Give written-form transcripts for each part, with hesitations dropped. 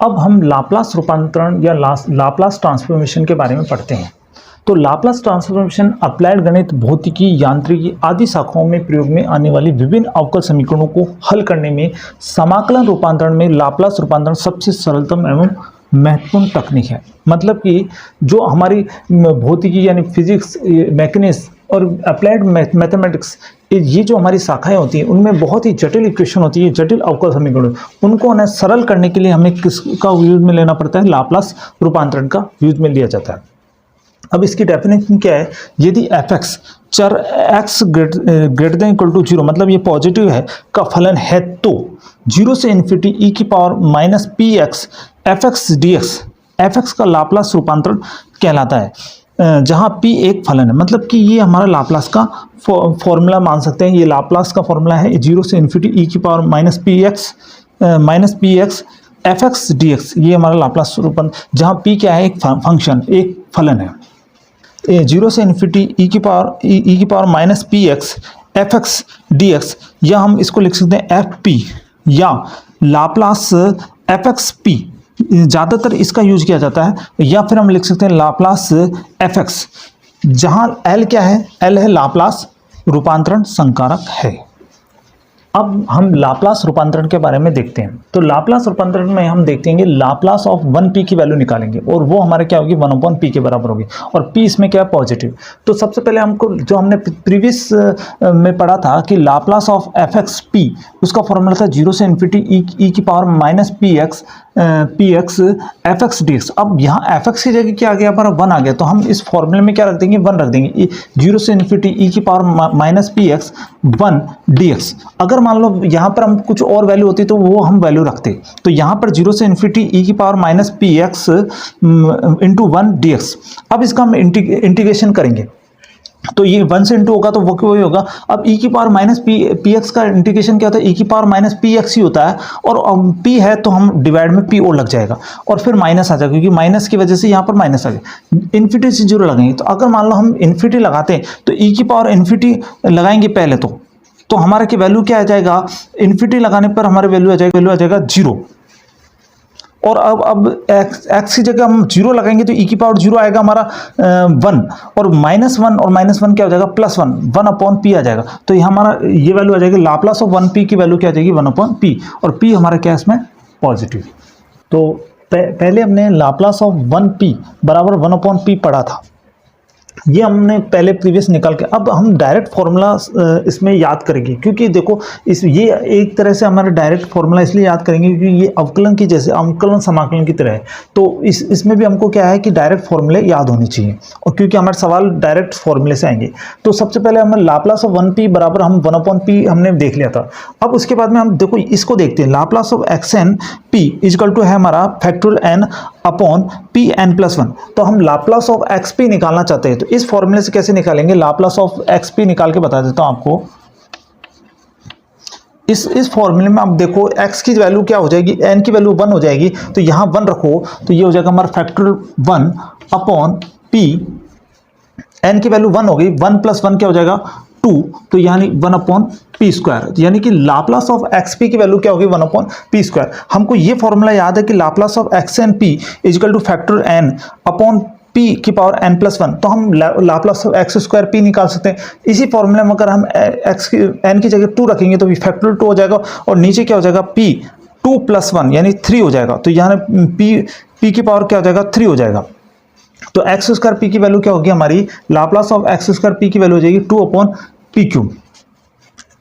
अब हम लाप्लास रूपांतरण या लाप्लास ट्रांसफॉर्मेशन के बारे में पढ़ते हैं। तो लाप्लास ट्रांसफॉर्मेशन अप्लाइड गणित, भौतिकी, यांत्रिकी आदि शाखाओं में प्रयोग में आने वाली विभिन्न अवकल समीकरणों को हल करने में समाकलन रूपांतरण में लाप्लास रूपांतरण सबसे सरलतम एवं महत्वपूर्ण तकनीक है। मतलब कि जो हमारी भौतिकी यानी फिजिक्स, मैकेनिक्स और अप्लाइड मैथमेटिक्स, ये जो हमारी शाखाएं होती हैं उनमें बहुत ही जटिल इक्वेशन होती है, जटिल अवकल समीकरण, उनको ना सरल करने के लिए हमें किसका यूज में लेना पड़ता है? लाप्लास रूपांतरण का यूज में लिया जाता है। अब इसकी डेफिनेशन क्या है? यदि fx चर x greater than equal to 0 मतलब ये पॉजिटिव है का फलन है तो 0 से इन्फिनिटी e की power minus P x f x D x F का लाप्लास रूपांतरण कहलाता है, जहाँ p एक फलन है। मतलब कि ये हमारा लाप्लास का फॉर्मूला मान सकते हैं। ये लाप्लास का फॉर्मूला है 0 से इन्फिनिटी e की power minus P x f x D x, ये हमारा लाप्लास रूपांतरण, जहाँ p क्या है? एक फंक्शन, एक फलन है। 0 से इन्फिनिटी ई की power minus P x f x D x, या हम इसको लिख सकते हैं एफ पी या लाप्लास एफ एक्स पी, ज़्यादातर इसका यूज किया जाता है। या फिर हम लिख सकते हैं लाप्लास एफ एक्स, जहाँ एल क्या है? एल है लाप्लास रूपांतरण संकारक है। अब हम लाप्लास रूपांतरण के बारे में देखते हैं। तो लाप्लास रूपांतरण में हम देखेंगे लाप्लास ऑफ 1p की वैल्यू निकालेंगे और वो हमारे क्या होगी? 1/p के बराबर होगी, और p इसमें क्या है? पॉजिटिव। तो सबसे पहले हमको जो हमने प्रीवियस में पढ़ा था कि Laplace of f x P, उसका फॉर्मूला था 0 से इन्फिनिटी ई की power minus P x f x D x. अब यहाँ एफ एक्स की जगह क्या आ गया? हमारा 1 आ गया, तो हम इस फॉर्मूले में क्या रख देंगे? 1 रख देंगे। 0 से इन्फिनिटी ई की power minus P x 1 D x. अगर मान लो यहाँ पर हम कुछ और वैल्यू होती तो वो हम वैल्यू रखते, तो यहाँ पर 0 से इन्फिनिटी ई की power minus P x into 1 D x. अब इसका हम इंटीग्रेशन करेंगे तो ये 1 से इंटू होगा तो वो वही होगा। अब e की पावर माइनस पी एक्स का इंटीग्रेशन क्या होता है? e की पावर माइनस पी एक्स ही होता है, और p है तो हम डिवाइड में p और लग जाएगा और फिर माइनस आ जाएगा, क्योंकि माइनस की वजह से यहाँ पर माइनस आ गया। इन्फिनिटी से 0 लगाएंगे, तो अगर मान लो हम इन्फिनिटी लगाते हैं तो e की पावर इन्फिनिटी लगाएंगे पहले तो हमारा की वैल्यू क्या आ जाएगा? इन्फिनिटी लगाने पर हमारे वैल्यू आ जाएगा 0। और अब x की जगह हम 0 लगाएंगे तो e की पावर 0 आएगा हमारा 1, और -1 और -1 क्या हो जाएगा? +1 आ जाएगा। तो ये हमारा ये वैल्यू आ जाएगी लाप्लास ऑफ 1p की वैल्यू क्या आ जाएगी? 1/p, और p हमारा क्या है इसमें? पॉजिटिव। तो पहले हमने लाप्लास ऑफ 1p बराबर 1/p पढ़ा था, ये हमने पहले प्रीवियस निकाल के। अब हम डायरेक्ट फार्मूला इसमें याद करेंगे, क्योंकि देखो ये एक तरह से हमारा डायरेक्ट फार्मूला इसलिए याद करेंगे क्योंकि ये अवकलन की जैसे अवकलन समाकलन की तरह है। तो इसमें भी हमको क्या है कि डायरेक्ट फार्मूले याद होने चाहिए, और क्योंकि हमारे सवाल डायरेक्ट फार्मूले से आएंगे। तो सबसे पहले हमें लाप्लास ऑफ 1p बराबर हम 1/p हमने देख लिया था। अब उसके बाद में हम देखो इसको देखते हैं। Laplace of xn p equal to है हमारा factorial n upon p n plus 1। तो हम लाप्लास ऑफ एक्स पी निकालना चाहते हैं, तो इस फॉर्मूले से कैसे निकालेंगे? लाप्लास ऑफ एक्स पी निकाल के बता देता हूं आपको। इस फॉर्मूले में आप देखो x की वैल्यू क्या हो जाएगी? n की वैल्यू 1 हो जाएगी, तो यहाँ 1 रखो तो ये हो जाएगा हमारा फैक्टोरियल 1 अपॉन पी। n की वैल्यू 1 हो गई, 1 + 1 क्या हो जाएगा? 2, तो यानी 1/p², यानी कि लाप्लास ऑफ xp की वैल्यू क्या होगी? 1/p²। हमको ये फॉर्मूला याद है कि Laplace of xn p equal two factorial n upon p की पावर n + 1। तो हम लाप्लास ऑफ x² p निकाल सकते हैं। इसी फॉर्मूले में अगर हम n की जगह 2 रखेंगे तो फैक्टोरियल 2 हो जाएगा, और नीचे क्या हो जाएगा? p 2 + 1 यानी 3 हो जाएगा। तो यहाँ p की पावर क्या हो जाएगा? 3 हो जाएगा। तो x² p की वैल्यू क्या होगी हमारी? लाप्लास ऑफ x² p की वैल्यू हो जाएगी 2/p³।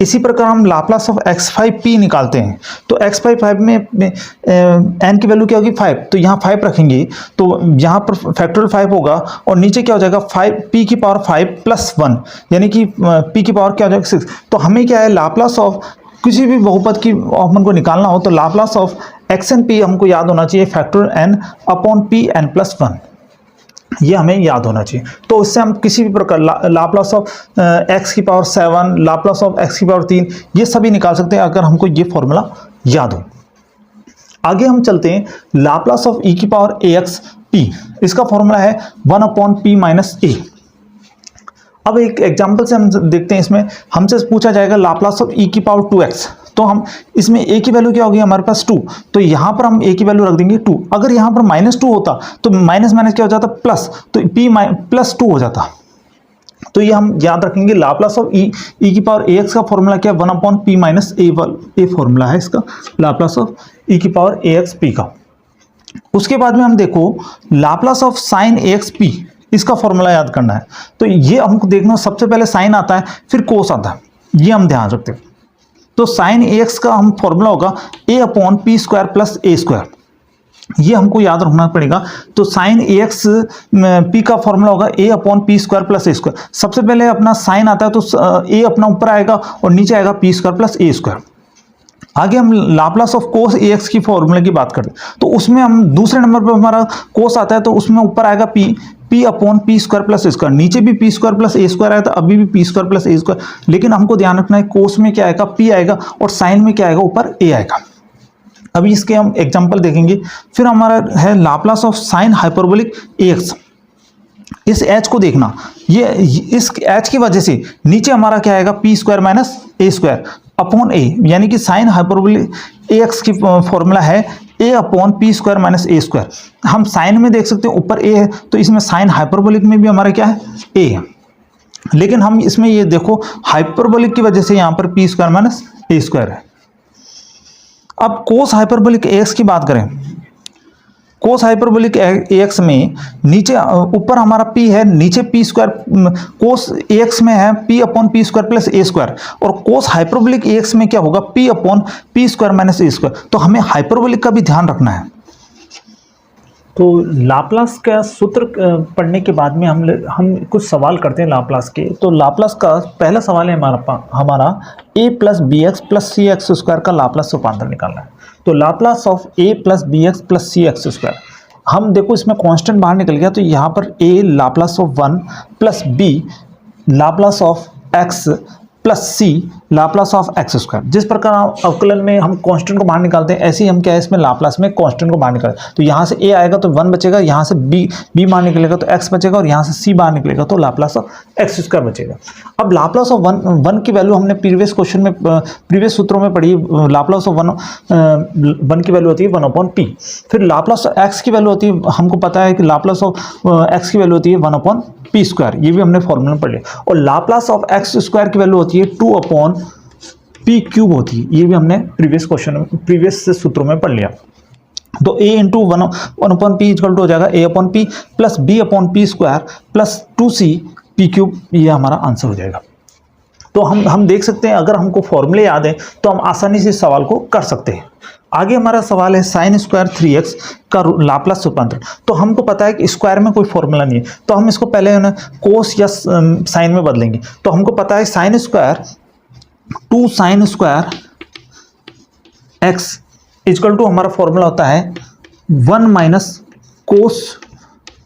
इसी प्रकार हम लाप्लास ऑफ x5p निकालते हैं। तो x5 में n की वैल्यू क्या होगी? 5, तो यहाँ 5 रखेंगे तो यहाँ पर फैक्टोरियल 5 होगा, और नीचे क्या हो जाएगा? 5 p की पावर 5 + 1 यानी कि p की पावर क्या हो जाएगा? 6। तो हमें क्या है? लाप्लास ऑफ किसी भी बहुपद की हमको निकालना हो तो लाप्लास ऑफ xn p हमको याद होना चाहिए factorial n upon p n + 1, ये हमें याद होना चाहिए। तो उससे हम किसी भी प्रकार लाप्लास ऑफ x की पावर 7, लाप्लास ऑफ x की पावर 3, ये सभी निकाल सकते हैं अगर हमको ये फॉर्मूला याद हो। आगे हम चलते हैं लाप्लास ऑफ e की पावर ax p, इसका फॉर्मूला है 1/p - a। अब एक एग्जांपल से हम देखते हैं, इसमें हमसे पूछा जाएगा लाप्लास ऑफ e की पावर 2x, तो हम इसमें a की वैल्यू क्या होगी हमारे पास 2, तो यहाँ पर हम a की वैल्यू रख देंगे 2। अगर यहाँ पर -2 होता तो माइनस माइनस क्या हो जाता प्लस, तो p +2 हो जाता। तो ये हम याद रखेंगे, लाप्लास ऑफ e की पावर ax का फॉर्मूला क्या है 1/p - a फॉर्मूला है इसका, लाप्लास ऑफ e की पावर ax p का। उसके बाद में हम देखो Laplace of sine ax p, इसका फॉर्मूला याद करना है। तो ये हमको देखना, सबसे पहले साइन आता है फिर कोस आता है, ये हम ध्यान रखते हैं। तो साइन ax का हम फॉर्मूला होगा a/p² + a², ये हमको याद रखना पड़ेगा। तो साइन ax p का फॉर्मूला होगा a/p² + a²। सबसे पहले अपना साइन आता है तो a अपना ऊपर आएगा और नीचे आएगा p² + a²। आगे हम लाप्लास ऑफ कोस ax की फॉर्मूले की बात करते हैं, तो उसमें हम दूसरे नंबर पर हमारा कोस आता है, तो उसमें ऊपर आएगा p/p² + a², नीचे भी p² + a² आया था, अभी भी p² + a², लेकिन हमको ध्यान रखना है कोस में क्या आएगा p आएगा और साइन में क्या आएगा ऊपर a आएगा। अभी इसके हम एग्जांपल देखेंगे। फिर हमारा है Laplace of sine hyperbolic ax। इस h को देखना, ये इस h की वजह से नीचे हमारा क्या आएगा p² - a² अपॉन a, यानी कि साइन हाइपरबोलिक ax की फॉर्मूला है a/p² - a²। हम साइन में देख सकते हैं ऊपर a है, तो इसमें साइन हाइपरबोलिक में भी हमारा क्या है a है, लेकिन हम इसमें ये देखो हाइपरबोलिक की वजह से यहाँ पर p² - a² है। अब कोस हाइपरबोलिक ax की बात करें, कोस हाइपरबोलिक ax में नीचे ऊपर हमारा p है, नीचे p², कोस ax में है p/p² + a², और कोस हाइपरबोलिक ax में क्या होगा p/p² - a²। तो हमें हाइपरबोलिक का भी ध्यान रखना है। तो लाप्लास का सूत्र पढ़ने के बाद में हम कुछ सवाल करते हैं लाप्लास के। तो लाप्लास का पहला सवाल है हमारा a + bx + cx² का लाप्लास रूपांतर निकालना है। तो Laplace of a + bx + cx², हम देखो इसमें कांस्टेंट बाहर निकल गया, तो यहाँ पर a Laplace of 1 + b Laplace of x + c Laplace of x²। जिस प्रकार अवकलन में हम कांस्टेंट को बाहर निकालते हैं, ऐसे ही हम क्या है इसमें लाप्लास में कांस्टेंट को बाहर निकालते हैं। तो यहाँ से a आएगा तो 1 बचेगा, यहाँ से b बाहर निकलेगा तो x बचेगा, और यहाँ से c बाहर निकलेगा तो लाप्लास ऑफ x² बचेगा। अब लाप्लास ऑफ 1 की वैल्यू हमने प्रीवियस क्वेश्चन में, प्रीवियस सूत्रों में पढ़ी। लाप्लास ऑफ 1 की वैल्यू होती है 1/p। फिर लाप्लास ऑफ x की वैल्यू होती है, हमको पता है कि लाप्लास ऑफ x की वैल्यू होती है 1/p², ये भी हमने फॉर्मूला पढ़ लिया। और लाप्लास ऑफ x² की वैल्यू होती है 2/p³ होती है, ये भी हमने प्रीवियस सूत्रों में पढ़ लिया। तो a × 1/p हो जाएगा a/p + b/p² + 2c/p³, ये हमारा आंसर हो जाएगा। तो हम देख सकते हैं, अगर हमको फॉर्मूले याद है तो हम आसानी से इस सवाल को कर सकते हैं। आगे हमारा सवाल है sin² 3x का लाप्लास रूपांतरण। तो हमको पता है कि स्क्वायर में कोई फॉर्मूला नहीं है, तो हम इसको पहले ना कोस या साइन में बदलेंगे। तो हमको पता है sin² 2 sin² x = हमारा फॉर्मूला होता है 1 - cos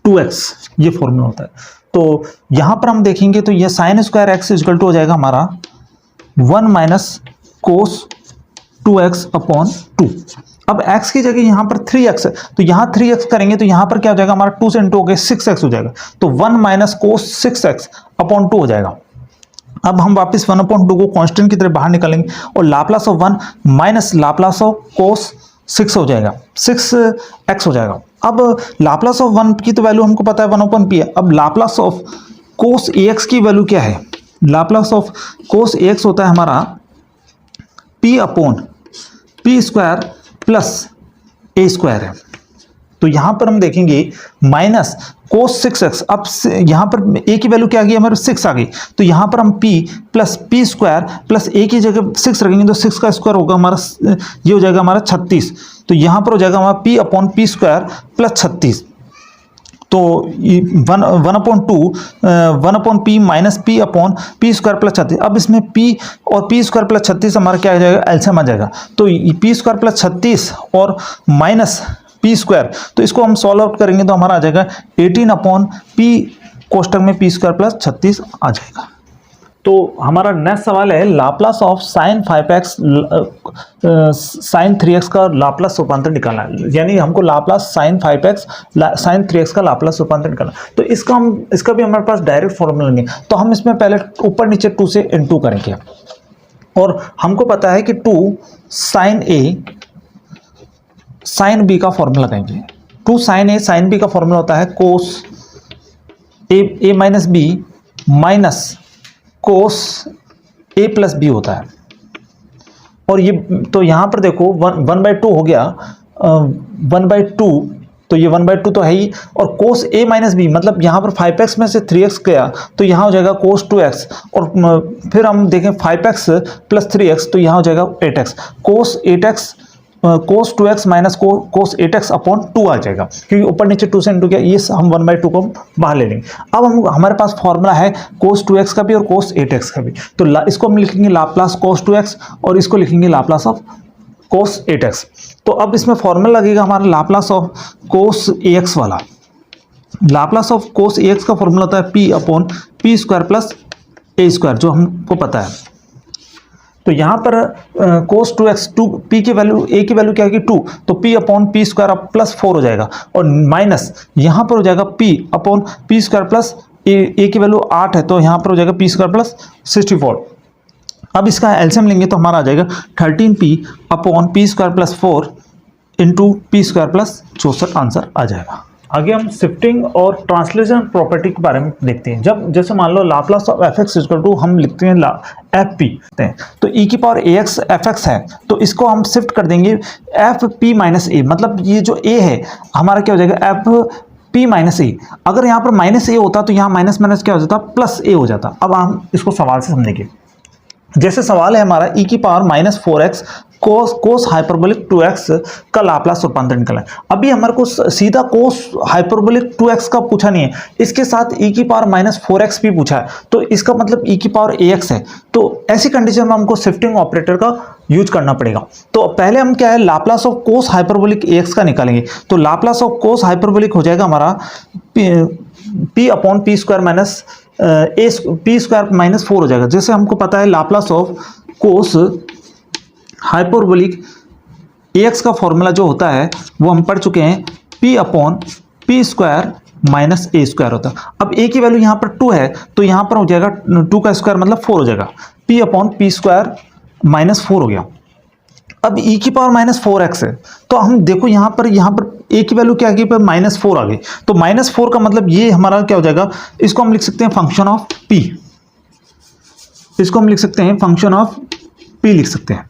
2x, ये फॉर्मूला होता है। तो यहां पर हम देखेंगे तो ये sin² x = हो जाएगा हमारा 1 - cos 2x/2। अब x की जगह यहां पर 3x है, तो यहां 3x करेंगे तो यहां पर क्या हो जाएगा हमारा 2 से इंटू हो गया 6x हो जाएगा, तो 1 - cos 6x/2 हो जाएगा। अब हम वापस 1/2 को कांस्टेंट की तरह बाहर निकालेंगे, और Laplace of 1 minus Laplace of cos 6 हो जाएगा, 6x हो जाएगा। अब लाप्लास ऑफ 1 की तो वैल्यू हमको पता है 1/p है। अब लाप्लास ऑफ cos ax की वैल्यू क्या है? लाप्लास ऑफ cos ax होता है हमारा p/p² + a² है। तो यहां पर हम देखेंगे माइनस cos 6x। अब यहां पर a की वैल्यू क्या आ गई हमारे 6 आ गई, तो यहां पर हम p + p² + a की जगह 6 रखेंगे, तो 6 का स्क्वायर होगा हमारा, ये हो जाएगा हमारा 36। तो यहां पर हो जाएगा हमारा p/p² + 36। तो 1/2 1/p - p/p² + 36। अब इसमें p और p² + 36 हमारा क्या आ जाएगा, एलसीएम आ जाएगा। तो p² + 36 और माइनस p², तो इसको हम सॉल्व आउट करेंगे तो हमारा आ जाएगा 18/p कोष्टक में p² + 36 आ जाएगा। तो हमारा नेक्स्ट सवाल है Laplace of sin 5x sin 3x का लाप्लास रूपांतर निकालना है। यानी हमको Laplace sin 5x sin 3x का लाप्लास रूपांतर निकालना है। तो इसका भी हमारे पास डायरेक्ट फॉर्मूला नहीं है, तो हम इसमें पहले ऊपर नीचे 2 से इंटू करेंगे, और हमको पता है कि 2 साइन ए साइन बी का फॉर्मूला लगाएंगे। 2 साइन ए साइन बी का फॉर्मूला होता है कोस ए माइनस बी माइनस कोस ए प्लस बी होता है। और ये तो यहाँ पर देखो 1/2 हो गया, 1/2, तो ये 1/2 तो है ही। और कोस ए माइनस बी मतलब यहाँ पर 5x में से 3x गया तो यहाँ हो जाएगा कोस 2x, और फिर हम देखें 5x प्लस 3x तो यहाँ हो जाएगा 8x। कोस 8x कोस 2x minus cos 8x upon 2 आ जाएगा, क्योंकि ऊपर नीचे 2 से इंटू किया, ये हम 1/2 को बाहर ले लेंगे। अब हमारे पास फॉर्मूला है कोस 2x का भी और कोस 8x का भी, तो इसको हम लिखेंगे लाप्लास कोस 2x और इसको लिखेंगे लाप्लास ऑफ कोस 8x। तो अब इसमें फॉर्मूला लगेगा हमारा लाप्लास ऑफ कोस ax वाला। लाप्लास ऑफ कोस ax का फॉर्मूला होता है p upon p square plus a square, जो हमको पता है। तो यहाँ पर कोस 2x, 2 p की वैल्यू, a की वैल्यू क्या है कि 2, तो p upon p square plus 4 हो जाएगा, और माइनस यहाँ पर हो जाएगा p upon p square plus a की वैल्यू 8 है, तो यहाँ पर हो जाएगा पी स्क्वायर प्लस 64। अब इसका एलसीएम लेंगे तो हमारा आ जाएगा 13p upon p square plus 4 into p square plus 64 answer आ जाएगा। आगे हम शिफ्टिंग और ट्रांसलेशन प्रॉपर्टी के बारे में देखते हैं। जब जैसे मान लो Laplace of f x equal to हम लिखते हैं एफ पी, तो ई की power a x f x है, तो इसको हम शिफ्ट कर देंगे एफ पी माइनस ए, मतलब ये जो ए है हमारा क्या हो जाएगा एफ पी माइनस ए। अगर यहाँ पर माइनस ए होता तो यहाँ माइनस माइनस क्या हो जाता, प्लस ए हो जाता। अब हम इसको सवाल से समझेंगे। जैसे सवाल है हमारा ई की power minus 4x cos hyperbolic 2x का लाप्लास रूपांतरण निकालना है। अभी हमारे को सीधा कोस हाइपरबोलिक 2x का पूछा नहीं है, इसके साथ ई की पावर माइनस 4x भी पूछा है, तो इसका मतलब ई की पावर ax है। तो ऐसी कंडीशन में हमको शिफ्टिंग ऑपरेटर का यूज करना पड़ेगा। तो पहले हम क्या है Laplace of cos hyperbolic ax का निकालेंगे। तो लाप्लास ऑफ कोस हाइपरबोलिक हो जाएगा हमारा p upon p square minus p square minus 4 हो जाएगा। जैसे हमको पता है Laplace of cos hyperbolic ax का फॉर्मूला जो होता है वो हम पढ़ चुके हैं, p upon p square minus a square होता है। अब a की वैल्यू यहाँ पर 2 है, तो यहाँ पर हो जाएगा 2 का स्क्वायर मतलब 4 हो जाएगा, p upon p square minus 4 हो गया। अब e की पावर माइनस 4x है, तो हम देखो यहाँ पर a की वैल्यू क्या आ गई, पर माइनस 4 आ गई, तो माइनस 4 का मतलब ये हमारा क्या हो जाएगा, इसको हम लिख सकते हैं फंक्शन ऑफ p, इसको हम लिख सकते हैं फंक्शन ऑफ p लिख सकते हैं।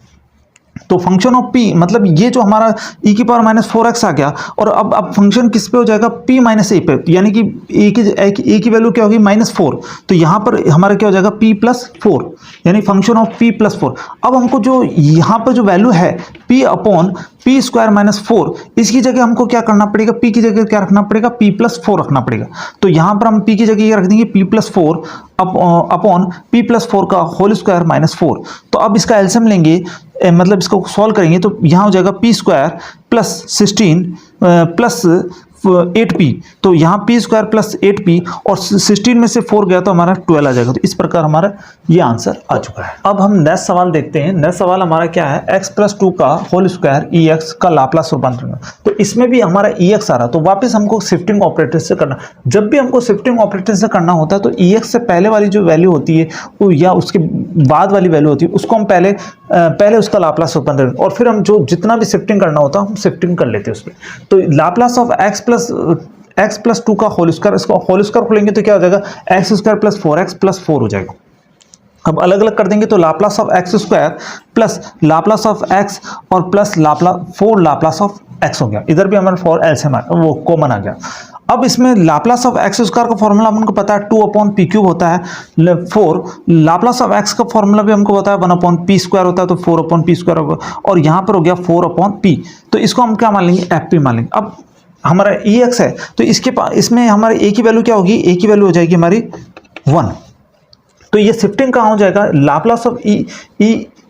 तो फंक्शन ऑफ p मतलब ये जो हमारा e की पावर माइनस 4x आ गया, और अब फंक्शन किस पे हो जाएगा, p माइनस ए पे, यानी कि a की वैल्यू क्या होगी माइनस 4, तो यहाँ पर हमारा क्या हो जाएगा p प्लस 4, यानी फंक्शन ऑफ p प्लस 4। अब हमको जो यहाँ पर जो वैल्यू है p upon p square minus 4, इसकी जगह हमको क्या करना पड़ेगा, p की जगह क्या रखना पड़ेगा, p प्लस 4 रखना पड़ेगा। तो यहाँ पर हम p की जगह रख देंगे p plus 4 upon P plus 4 का होल स्क्वायर माइनस 4। तो अब इसका एलसीएम लेंगे, मतलब इसको सॉल्व करेंगे, तो यहाँ हो जाएगा P square plus 16 plus 8p, तो यहाँ पी स्क्वायर प्लस 8p और 16 में से 4 गया तो हमारा 12 आ जाएगा। तो इस प्रकार हमारा ये आंसर आ चुका है। अब हम नेक्स्ट सवाल देखते हैं। नेक्स्ट सवाल हमारा क्या है, x प्लस 2 का होल स्क्वायर ex का लाप्लास रूपांतरण। तो इसमें भी हमारा ex आ रहा, तो वापस हमको शिफ्टिंग ऑपरेटर से करना। जब भी हमको शिफ्टिंग ऑपरेटर से करना होता है तो ex से पहले वाली जो वैल्यू होती है वो या उसके बाद वाली वैल्यू होती है, उसको हम पहले उसका लाप्लास रूपांतरण, और फिर हम जो जितना भी शिफ्टिंग करना होता है हम शिफ्टिंग कर लेते हैं उसमें। तो लाप्लास ऑफ x प्लस 2 का होल स्क्वायर, इसको होल स्क्वायर खोलेंगे तो क्या हो जाएगा, x square plus 4x plus 4 हो जाएगा। अब अलग अलग कर देंगे तो Laplace of x square plus Laplace of x और प्लस 4 लाप्लास ऑफ x हो गया। इधर भी हमारा 4 एलसीएम वो कॉमन आ गया। अब इसमें लाप्लास ऑफ एक्स स्क्वायर का फॉर्मूला हमको पता है 2 अपॉन पी क्यूब होता है 4। लाप्लास ऑफ एक्स का फॉर्मूला भी हमको पता है 1 अपॉन पी स्क्वायर होता है, तो 4 अपॉन पी स्क्वायर होगा, और यहाँ पर हो गया 4 अपॉन पी, तो इसको हम क्या मान लेंगे, एफ पी मान लेंगे। अब हमारा ई एक्स है, तो इसमें हमारे ए की वैल्यू क्या होगी, ए की वैल्यू हो जाएगी हमारी 1। तो ये शिफ्टिंग कहाँ हो जाएगा, लाप्लास ऑफ ई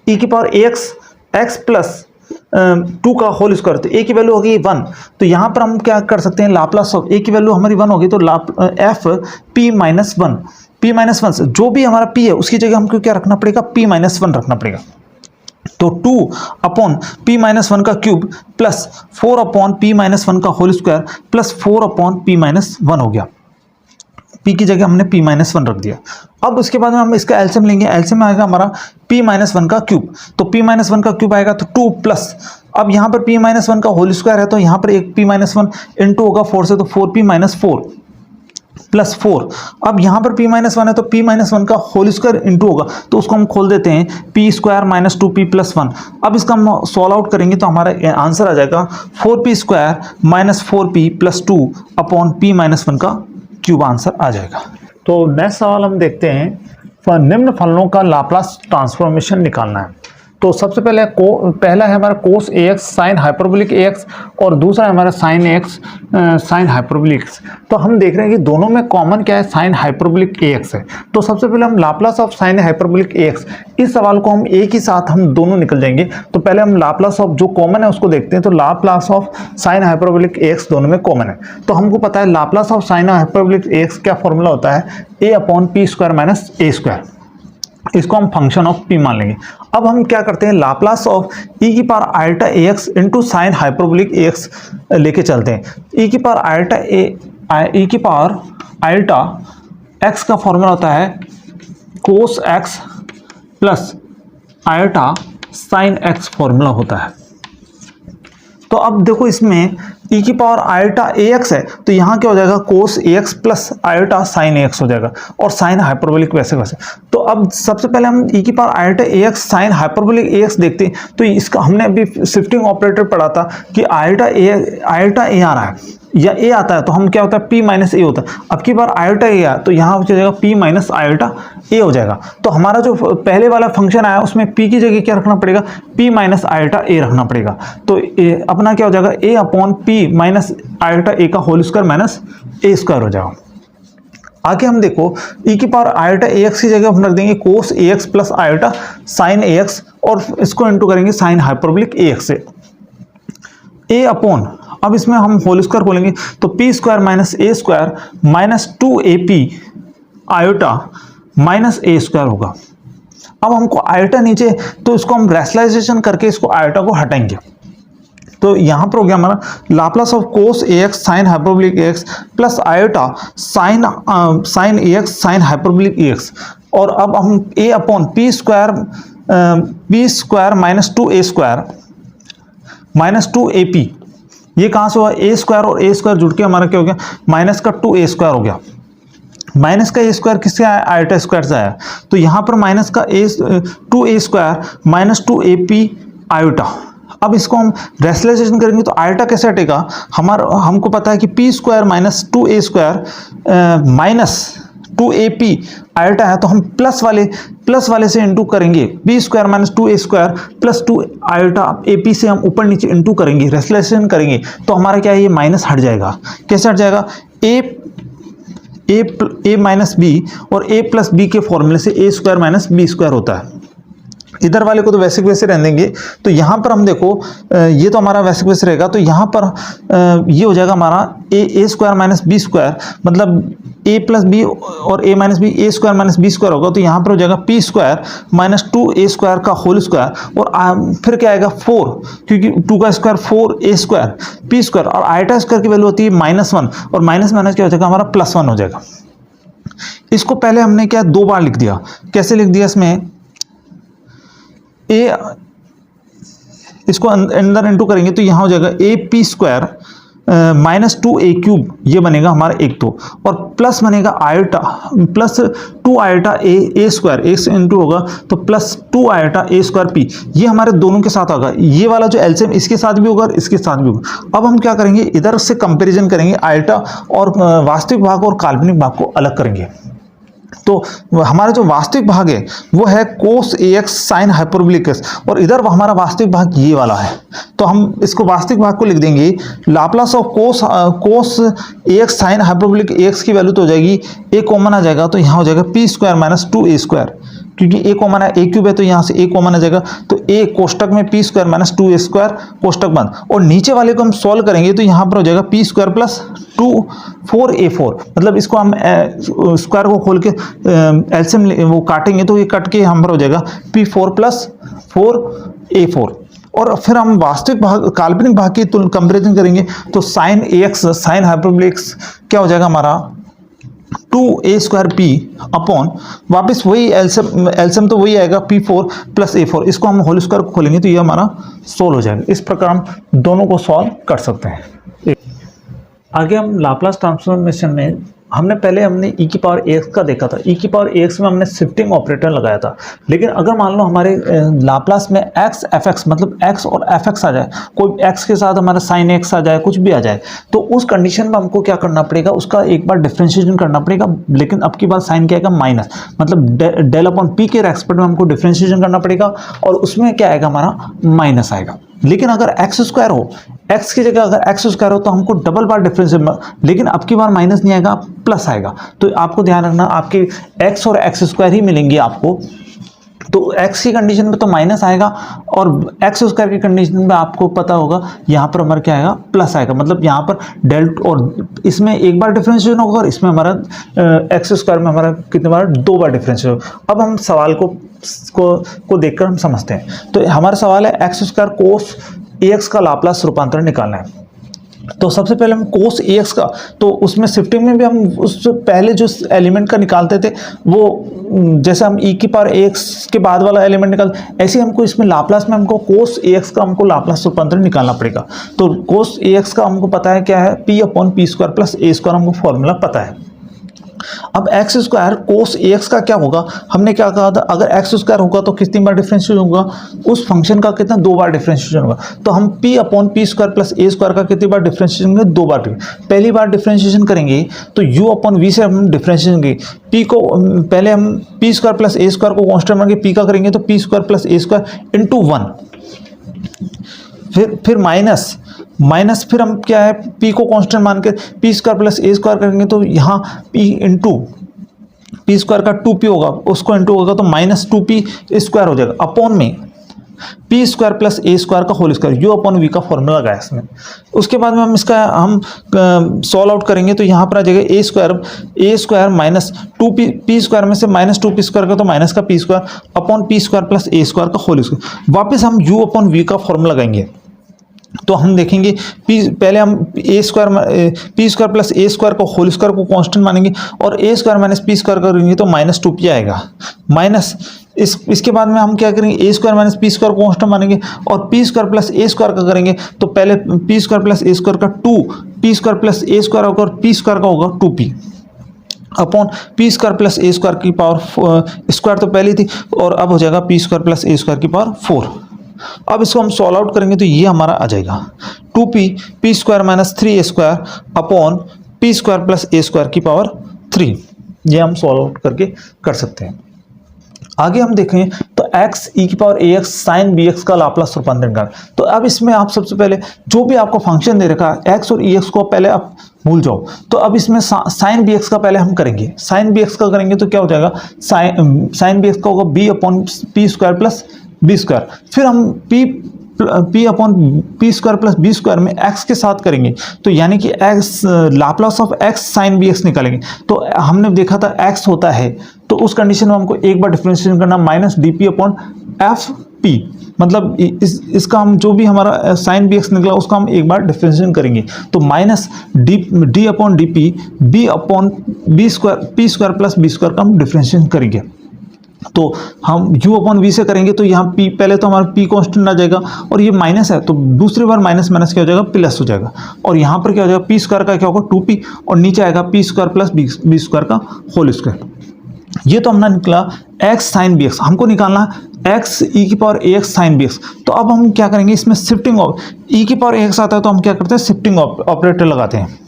की पावर एक्स प्लस 2 का होल स्क्वायर, तो ए की वैल्यू होगी 1। तो यहाँ पर हम क्या कर सकते हैं, लाप्लास ऑफ ए की वैल्यू हमारी 1 होगी, तो एफ पी माइनस 1 से जो भी हमारा p है उसकी जगह हमको क्या रखना पड़ेगा, p माइनस 1 रखना पड़ेगा। तो 2 अपॉन पी माइनस 1 का cube plus 4 upon p minus 1 का whole square plus 4 upon p minus 1 हो गया। p की जगह हमने p-1 रख दिया। अब उसके बाद में हम इसका एलसीएम लेंगे, एलसीएम आएगा हमारा p-1 का क्यूब, तो p-1 का क्यूब आएगा तो 2 प्लस, अब यहाँ पर p-1 का होल स्क्वायर है तो यहाँ पर एक p-1 इंटू होगा 4 से, तो 4p-4 प्लस 4। अब यहाँ पर p-1 है तो p-1 का होल स्क्वायर इंटू होगा, तो उसको हम खोल देते हैं p square minus 2p plus 1। अब इसका हम सॉल्व आउट करेंगे तो हमारा आंसर आ जाएगा 4p square minus 4p plus 2 upon p-1 का क्यूब आंसर आ जाएगा। तो नेक्स्ट सवाल हम देखते हैं, निम्न फलनों का लाप्लास ट्रांसफॉर्मेशन निकालना है। तो सबसे पहला है हमारा cos ax sine hyperbolic ax और दूसरा है हमारा sine x sine hyperbolic x। तो हम देख रहे हैं कि दोनों में कॉमन क्या है, साइन हाइपरबोलिक ax है। तो सबसे पहले हम Laplace of sine hyperbolic ax, इस सवाल को हम एक ही साथ हम दोनों निकल जाएंगे। तो पहले हम लाप्लास ऑफ जो कॉमन है उसको देखते हैं। तो Laplace of sine hyperbolic ax दोनों में कॉमन है, तो हमको पता है Laplace of sine hyperbolic ax क्या फॉर्मूला होता है, a upon p square minus a square. इसको हम फंक्शन ऑफ p मान लेंगे। अब हम क्या करते हैं, लाप्लास ऑफ e की power iota ax into sine hyperbolic ax लेके चलते हैं। e की पावर आयोटा x का फॉर्मूला होता है कोस x plus iota sine x formula होता है। तो अब देखो इसमें e की पावर आयोटा ax है तो यहाँ क्या हो जाएगा, कोस ax plus iota sine ax हो जाएगा, और साइन हाइपरबोलिक वैसे वैसे। तो अब सबसे पहले हम e की power iota ax sine hyperbolic ax देखते हैं। तो इसका हमने अभी शिफ्टिंग ऑपरेटर पढ़ा था कि आयोटा a आ रहा है या a आता है तो हम क्या होता है, p माइनस a होता है। अब की बार आयोटा a आया तो यहाँ हो जाएगा p माइनस आयोटा a हो जाएगा। तो हमारा जो पहले वाला फंक्शन आया उसमें p की जगह क्या रखना पड़ेगा, p माइनस आयोटा a रखना पड़ेगा। तो अपना क्या हो जाएगा, a upon p minus iota a का whole square minus a square हो जाएगा। आगे हम देखो e की पावर आयोटा ax की जगह हम रख देंगे कोस ax plus iota sine ax और इसको इंटू करेंगे साइन हाइपरबोलिक ax से, a अपॉन, अब इसमें हम होल स्क्वायर खोलेंगे तो p square minus a square minus 2ap iota minus a square होगा। अब हमको आयोटा नीचे, तो इसको हम रैशनलाइजेशन करके इसको आयोटा को हटाएंगे। तो यहाँ पर हो गया हमारा Laplace of cos ax sine hyperbolic ax plus iota sine ax sine hyperbolic ax। और अब हम a upon p square minus 2a square minus 2ap, ये कहाँ से हुआ, a स्क्वायर और a स्क्वायर जुड़ के हमारा क्या हो गया, माइनस का 2a स्क्वायर हो गया। माइनस का a स्क्वायर किससे आया, आयोटा स्क्वायर से आया। तो यहाँ पर माइनस का 2a square minus 2ap iota. अब इसको हम रैशनलाइजेशन करेंगे तो आयोटा कैसे हटेगा, हमको पता है कि p square minus 2a square minus 2ap iota है, तो हम प्लस वाले से इंटू करेंगे, p square minus 2a square plus 2 iota ap से हम ऊपर नीचे इंटू करेंगे, रैशनलाइजेशन करेंगे तो हमारा क्या है, ये माइनस हट जाएगा। कैसे हट जाएगा, a माइनस b और a प्लस b के फॉर्मूले से a square minus b square होता है। इधर वाले को तो वैसे वैसे रहने देंगे। तो यहाँ पर हम देखो ये तो हमारा वैसे वैसे रहेगा, तो यहाँ पर ये हो जाएगा हमारा a square minus b square, मतलब a प्लस बी और a minus b, a square minus b square होगा। तो यहाँ पर हो जाएगा p square minus 2a square का होल स्क्वायर, और फिर क्या आएगा 4, क्योंकि 2 का square 4a square p square, और आयोटा स्क्वायर की वैल्यू होती है -1, और माइनस माइनस क्या हो जाएगा हमारा +1 हो जाएगा। इसको पहले हमने क्या 2 बार लिख दिया। कैसे लिख दिया, इसमें इसको अंदर इंटू करेंगे तो यहाँ हो जाएगा AP square minus 2a cube, ये बनेगा हमारा 1 तो, और प्लस बनेगा iota plus 2 iota a square, a से इंटू होगा तो plus 2 iota a square p, ये हमारे दोनों के साथ होगा। ये वाला जो एलसीएम इसके साथ भी होगा और इसके साथ भी होगा। अब हम क्या करेंगे, इधर से कंपेरिजन करेंगे, आयोटा और वास्तविक भाग और काल्पनिक भाग को अलग करेंगे। तो हमारा जो वास्तविक भाग है वो है कोस ax साइन हाइपरबोलिक x, और इधर हमारा वास्तविक भाग ये वाला है। तो हम इसको वास्तविक भाग को लिख देंगे Laplace of cos ax sine hyperbolic x की वैल्यू तो हो जाएगी, a कॉमन आ जाएगा तो यहाँ हो जाएगा p square minus 2a square, क्योंकि a कॉमन है, a क्यूब है तो यहाँ से a कॉमन आ जाएगा, तो a कोष्टक में p square minus 2a square कोष्टक बंद, और नीचे वाले को हम सॉल्व करेंगे तो यहाँ पर हो जाएगा p स्क्वायर प्लस 4a4, मतलब इसको हम स्क्वायर को खोल के एलसीएम वो काटेंगे तो ये कट के हम पर हो जाएगा p4 प्लस 4a4। और फिर हम वास्तविक भाग काल्पनिक भाग की कंपेरिजन करेंगे तो sine ax sine hyperbolic x क्या हो जाएगा हमारा 2a² p अपॉन वापस वही एलसीएम तो वही आएगा p4 प्लस a4, इसको हम होल स्क्वायर को खोलेंगे तो ये हमारा सोल्व हो जाएगा। इस प्रकार हम दोनों को सॉल्व कर सकते हैं। आगे हम लाप्लास ट्रांसफॉर्मेशन में हमने e की पावर ax का देखा था। e की पावर ax में हमने शिफ्टिंग ऑपरेटर लगाया था, लेकिन अगर मान लो हमारे लाप्लास में x fx मतलब x और fx आ जाए, कोई x के साथ हमारा sin x आ जाए, कुछ भी आ जाए, तो उस कंडीशन में हमको क्या करना पड़ेगा, उसका एक बार डिफ्रेंशिएशन करना पड़ेगा, लेकिन अब की बार साइन क्या आएगा माइनस, मतलब डेल अपॉन पी के रेस्पेक्ट में हमको डिफ्रेंशिएशन करना पड़ेगा और उसमें क्या आएगा हमारा माइनस आएगा। लेकिन अगर x² हो, x की जगह अगर x² हो तो हमको डबल बार डिफरेंस, लेकिन अब की बार माइनस नहीं आएगा, प्लस आएगा। तो आपको ध्यान रखना आपके x और x² ही मिलेंगे आपको, तो x की कंडीशन में तो माइनस आएगा और x² की कंडीशन में आपको पता होगा यहाँ पर हमारा क्या आएगा, प्लस आएगा। मतलब यहाँ पर डेल और इसमें एक बार डिफरेंशिएशन होगा और इसमें हमारा x² में हमारा कितने बार, 2 बार डिफरेंशिएशन होगा। अब हम सवाल को देखकर हम समझते हैं। तो हमारा सवाल है x² cos ax का लाप्लास रूपांतरण निकालना है। तो सबसे पहले हम cos ax का, तो उसमें शिफ्टिंग में भी हम उससे पहले जो एलिमेंट का निकालते थे वो जैसे हम e की पावर ax के बाद वाला एलिमेंट निकालते, ऐसे हमको इसमें लाप्लास में हमको cos ax का हमको लाप्लास रूपांतरण निकालना पड़ेगा। तो cos ax का हमको पता है क्या है, p/p² प्लस a² हमको फॉर्मूला पता है। अब x² cos ax का क्या होगा, हमने क्या कहा था, अगर x² होगा तो कितनी बार डिफरेंशिएशन होगा, उस फंक्शन का कितना, 2 बार डिफरेंशिएशन होगा। तो हम p/p² प्लस a² का कितनी बार डिफरेंशिएशन करेंगे, 2 बार। पहली बार डिफरेंशिएशन करेंगे तो u/v से हम डिफरेंशिएशन करेंगे, p को पहले हम p² प्लस a² को कांस्टेंट मान के p का करेंगे तो p² प्लस a² इंटू 1, फिर माइनस फिर हम क्या है, p को कांस्टेंट मान के p² प्लस a² करेंगे तो यहाँ p इंटू p² का 2p होगा, उसको इंटू होगा तो -2p² हो जाएगा, अपॉन में p² प्लस a² का होल स्क्वायर, u/v का फॉर्मूला लगाया इसमें। उसके बाद में हम इसका सॉल्व आउट करेंगे तो यहाँ पर आ जाएगा a² माइनस 2p, p² में से -2p² का तो माइनस का p² upon p² plus a² का होल स्क्वायर। वापस हम u/v का फॉर्मूला लगाएंगे तो हम देखेंगे पहले हम p² प्लस a² को होल स्क्वायर को कांस्टेंट मानेंगे और a² माइनस p² करेंगे तो -2p आएगा, माइनस इसके बाद में हम क्या करेंगे, a² माइनस p² को कांस्टेंट मानेंगे और p² प्लस a² का करेंगे तो पहले p² प्लस a² का 2 p² प्लस a² होगा और p² का होगा 2p upon p² plus a² की पावर स्क्वायर तो पहले थी और अब हो जाएगा p² प्लस a² की पावर 4। अब इसको हम सॉल्व आउट करेंगे तो ये हमारा आ जाएगा 2p² minus 3a² upon p² plus a² की पावर 3। ये हम सॉल्व आउट करके कर सकते हैं। आगे हम देखें तो x e की पावर ax साइन bx का लाप्लास रूपांतरण कर। तो अब इसमें आप सबसे पहले जो भी आपको फंक्शन दे रखा है x और ex को पहले आप भूल जाओ। तो अब इसमें साइन bx का पहले हम करेंगे, साइन bx का करेंगे तो क्या हो जाएगा, साइन bx का होगा b/p² प्लस b²। फिर हम p/p² प्लस b² में x के साथ करेंगे तो यानी कि x Laplace of x sine bx निकालेंगे। तो हमने देखा था x होता है तो उस कंडीशन में हमको एक बार डिफरेंशिएशन करना -dp/fp, मतलब इसका हम जो भी हमारा साइन bx निकला उसका हम एक बार डिफरेंशिएशन करेंगे तो -d/dp b/p² प्लस b² का हम डिफरेंशिएशन करेंगे। तो हम u/v से करेंगे तो यहाँ p पहले तो हमारा p कांस्टेंट आ जाएगा और ये माइनस है तो दूसरी बार माइनस क्या हो जाएगा, प्लस हो जाएगा और यहाँ पर क्या हो जाएगा, p² का क्या होगा 2p और नीचे आएगा p² प्लस b² का होल स्क्वायर। ये तो हमने निकला x साइन bx, हमको निकालना x e की पावर ax साइन bx। तो अब हम क्या करेंगे, इसमें शिफ्टिंग e की पावर ax आता है तो हम क्या करते हैं, शिफ्टिंग ऑपरेटर लगाते हैं।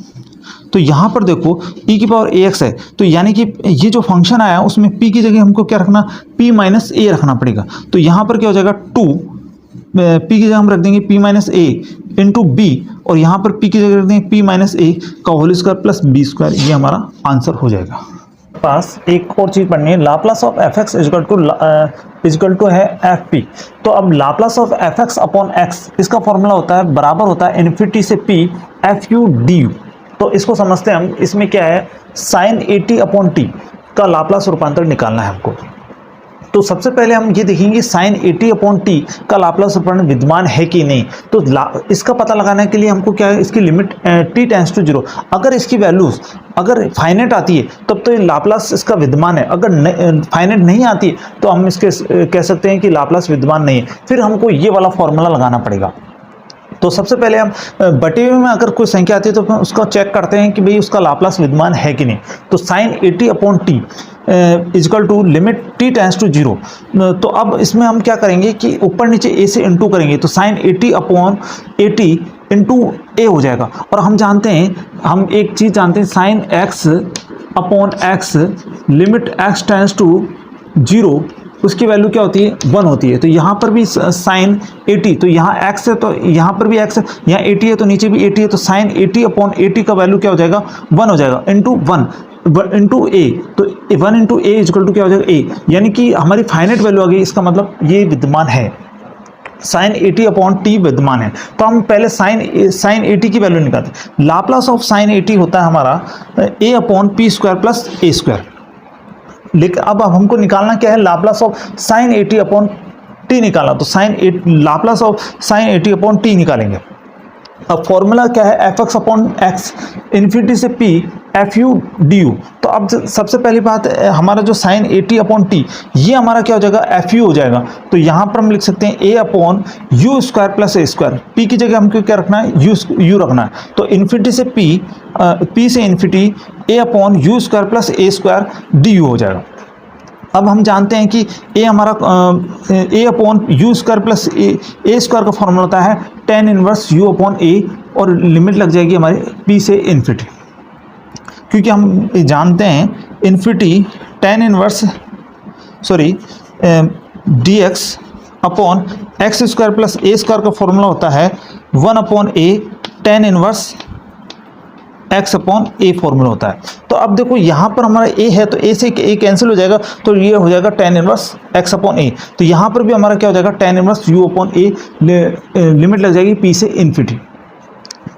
तो यहाँ पर देखो e की पावर ax है तो यानी कि ये जो फंक्शन आया उसमें p की जगह हमको क्या रखना, p माइनस a रखना पड़ेगा। तो यहाँ पर क्या हो जाएगा 2 p की जगह हम रख देंगे p minus a into b और यहाँ पर p की जगह रख देंगे p माइनस a का होल स्क्वायर प्लस b²। ये हमारा आंसर हो जाएगा। पास एक और चीज़ पढ़नी है, Laplace of fx equal to है fp। तो अब Laplace of fx upon x इसका फॉर्मूला होता है बराबर होता है इन्फिनिटी से p fu du। तो इसको समझते हैं हम, इसमें क्या है, साइन 80/t का लाप्लास रूपांतरण निकालना है हमको। तो सबसे पहले हम ये देखेंगे साइन 80/t का लाप्लास रूपांतर विद्यमान है कि नहीं। तो इसका पता लगाने के लिए हमको क्या है, इसकी लिमिट t टेंड्स टू 0, अगर इसकी वैल्यूज अगर फाइनाइट आती है तब तो ये लाप्लास इसका विद्यमान है, अगर फाइनाइट नहीं आती है तो हम इसके कह सकते हैं कि लाप्लास विद्यमान नहीं है। फिर हमको ये वाला फॉर्मूला लगाना पड़ेगा। तो सबसे पहले हम बटे हुए में अगर कोई संख्या आती है तो उसको चेक करते हैं कि भाई उसका लाप्लास विद्यमान है कि नहीं। तो sine 80/t equal to limit t tends to 0। तो अब इसमें हम क्या करेंगे कि ऊपर नीचे a से इंटू करेंगे, तो साइन 80/80 इंटू a हो जाएगा। और हम जानते हैं, हम एक चीज़ जानते हैं, sine x/x limit x tends to 0, उसकी वैल्यू क्या होती है, 1 होती है। तो यहाँ पर भी साइन 80, तो यहाँ x है तो यहाँ पर भी x है, यहाँ 80 है तो नीचे भी 80 है, तो साइन 80/80 का वैल्यू क्या हो जाएगा, 1 हो जाएगा, इंटू 1 इंटू a। तो 1 इंटू a इजकल टू क्या हो जाएगा, a, यानी कि हमारी फाइनाइट वैल्यू आ गई। इसका मतलब ये विद्यमान है, साइन 80/t विद्यमान है। तो हम पहले साइन 80 की वैल्यू निकालते हैं। लाप्लास ऑफ साइन 80 होता है हमारा a/p² प्लस a²। लेकिन अब हमको निकालना क्या है, लाप्लास ऑफ साइन 80/t निकालना। तो लाप्लास ऑफ साइन 80/t निकालेंगे। अब फॉर्मूला क्या है, f(x) इन्फिनिटी से p fu du। तो अब सबसे पहली बात हमारा जो साइन 80/t ये हमारा क्या हो जाएगा, fu हो जाएगा। तो यहाँ पर हम लिख सकते हैं a/u² प्लस a²। p की जगह हमको क्या रखना है, u रखना है। तो इन्फिनिटी से p से infinity a/u² plus a² du हो जाएगा। अब हम जानते हैं कि a हमारा a/u² प्लस a² का फॉर्मूला होता है tan इनवर्स u/a, और लिमिट लग जाएगी हमारे p से इन्फिनिटी, क्योंकि हम जानते हैं infinity tan inverse dx upon x² plus a² का फॉर्मूला होता है 1/a tan inverse x/a formula होता है। तो अब देखो यहाँ पर हमारा a है तो a से a कैंसिल हो जाएगा, तो ये हो जाएगा tan इनवर्स x/a। तो यहाँ पर भी हमारा क्या हो जाएगा, tan इनवर्स u/a, लिमिट लग जाएगी p से इन्फिनिटी।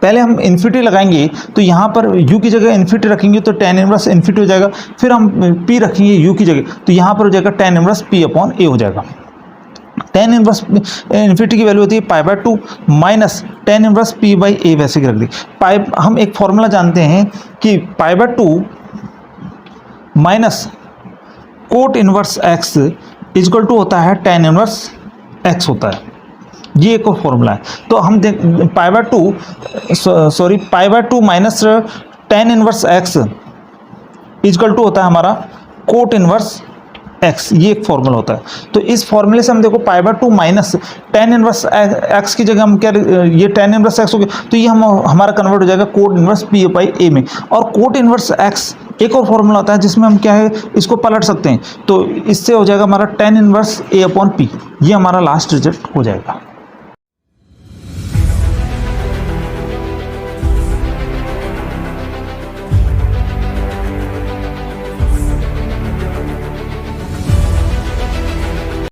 पहले हम इन्फिनिटी लगाएंगे तो यहाँ पर u की जगह इन्फिनिटी रखेंगे तो tan इनवर्स इन्फिनिटी हो जाएगा। फिर हम p रखेंगे u की जगह, तो यहाँ पर हो जाएगा tan इनवर्स p/a हो जाएगा। tan इनवर्स इन्फिनिटी की वैल्यू होती है π/2 माइनस tan इनवर्स p/a, वैसे ही रख दी। हम एक फॉर्मूला जानते हैं कि π/2 minus cot inverse x is equal to होता है tan इनवर्स x होता है। ये एक और फॉर्मूला है। तो हम देख π/2 minus tan inverse x is equal to होता है हमारा कोट इनवर्स x, ये एक फॉर्मूला होता है। तो इस फॉर्मूले से हम देखो π/2 माइनस tan इनवर्स x की जगह हम क्या, ये tan इनवर्स x हो गया, तो ये हमारा कन्वर्ट हो जाएगा कोट इनवर्स p/a में। और कोट इनवर्स x एक और फॉर्मूला होता है जिसमें हम क्या है, इसको पलट सकते हैं। तो इससे हो जाएगा हमारा tan इनवर्स a/p, ये हमारा लास्ट रिजल्ट हो जाएगा।